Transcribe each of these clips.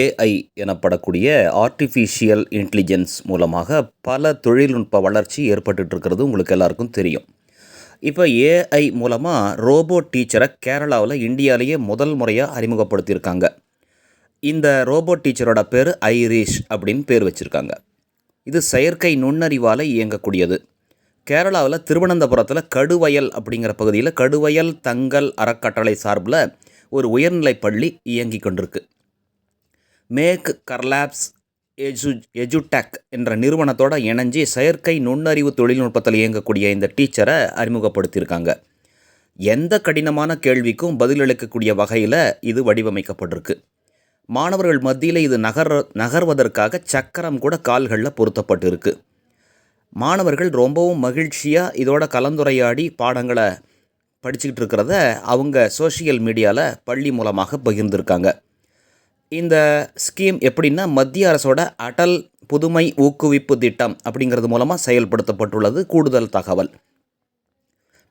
AI எனப்படக்கூடிய artificial intelligence மூலமாக பல தொழில்நுட்ப வளர்ச்சி ஏற்பட்டுட்டு இருக்கிறது உங்களுக்கு எல்லாருக்கும் தெரியும். இப்போ ஏஐ மூலமாக ரோபோ டீச்சரை கேரளாவில் இந்தியாவிலேயே முதல் முறையாக அறிமுகப்படுத்தியிருக்காங்க. இந்த ரோபோ டீச்சரோட பேர் ஐரிஷ் அப்படின்னு பேர் வச்சுருக்காங்க. இது செயற்கை நுண்ணறிவால் இயங்கக்கூடியது. கேரளாவில் திருவனந்தபுரத்தில் கடுவயல் அப்படிங்கிற பகுதியில் கடுவயல் தங்கல் அறக்கட்டளை சார்பில் ஒரு உயர்நிலைப் பள்ளி இயங்கி கொண்டிருக்கு. மேக் கர்லாப்ஸ் எஜுடெக் என்ற நிறுவனத்தோடு இணைஞ்சி செயற்கை நுண்ணறிவு தொழில்நுட்பத்தில் இயங்கக்கூடிய இந்த டீச்சரை அறிமுகப்படுத்தியிருக்காங்க. எந்த கடினமான கேள்விக்கும் பதிலளிக்கக்கூடிய வகையில் இது வடிவமைக்கப்பட்டிருக்கு. மாணவர்கள் மத்தியில் இது நகர்வதற்காக சக்கரம் கூட கால்களில் பொருத்தப்பட்டு இருக்குது. மாணவர்கள் ரொம்பவும் மகிழ்ச்சியாக இதோட கலந்துரையாடி பாடங்களை படிச்சுக்கிட்டு இருக்கிறத அவங்க சோஷியல் மீடியாவில் பள்ளி மூலமாக பகிர்ந்திருக்காங்க. இந்த ஸ்கீம் எப்படின்னா மத்திய அரசோட அடல் புதுமை ஊக்குவிப்பு திட்டம் அப்படிங்கிறது மூலமாக செயல்படுத்தப்பட்டுள்ளது. கூடுதல் தகவல்,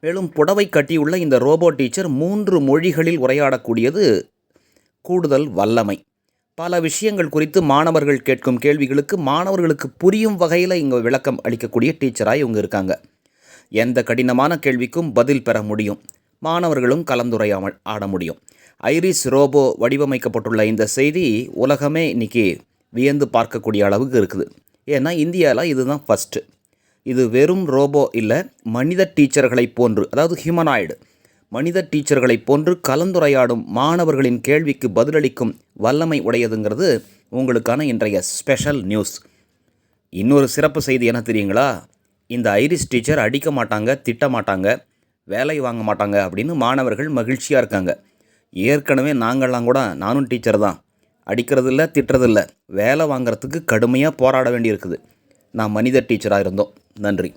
மேலும் புடவை கட்டியுள்ள இந்த ரோபோ டீச்சர் 3 மொழிகளில் உரையாடக்கூடியது கூடுதல் வல்லமை. பல விஷயங்கள் குறித்து மாணவர்கள் கேட்கும் கேள்விகளுக்கு மாணவர்களுக்கு புரியும் வகையில் இங்கே விளக்கம் அளிக்கக்கூடிய டீச்சராக இவங்க இருக்காங்க. எந்த கடினமான கேள்விக்கும் பதில் பெற முடியும், மாணவர்களும் கலந்துரையாட முடியும். ஐரிஸ் ரோபோ வடிவமைக்கப்பட்டுள்ள இந்த செய்தி உலகமே இன்றைக்கி வியந்து பார்க்கக்கூடிய அளவுக்கு இருக்குது. ஏன்னா இந்தியாவில் இதுதான் ஃபஸ்ட்டு. இது வெறும் ரோபோ இல்லை, மனித டீச்சர்களை போன்று, அதாவது ஹியூமனாய்டு மனித டீச்சர்களை போன்று கலந்துரையாடும் மாணவர்களின் கேள்விக்கு பதிலளிக்கும் வல்லமை உடையதுங்கிறது உங்களுக்கான இன்றைய ஸ்பெஷல் நியூஸ். இன்னொரு சிறப்பு செய்தி என்ன தெரியுங்களா? இந்த ஐரிஸ் டீச்சர் அடிக்க மாட்டாங்க, திட்ட மாட்டாங்க, வேலை வாங்க மாட்டாங்க அப்படின்னு மாணவர்கள் மகிழ்ச்சியாக இருக்காங்க. ஏற்கனவே நாங்கள்லாம் கூட, நானும் டீச்சர் தான், அடிக்கிறதில்ல திட்டுறதில்ல, வேலை வாங்கிறதுக்கு கடுமையாக போராட வேண்டியிருக்குது. நான் மனித டீச்சராக இருந்தோம். நன்றி.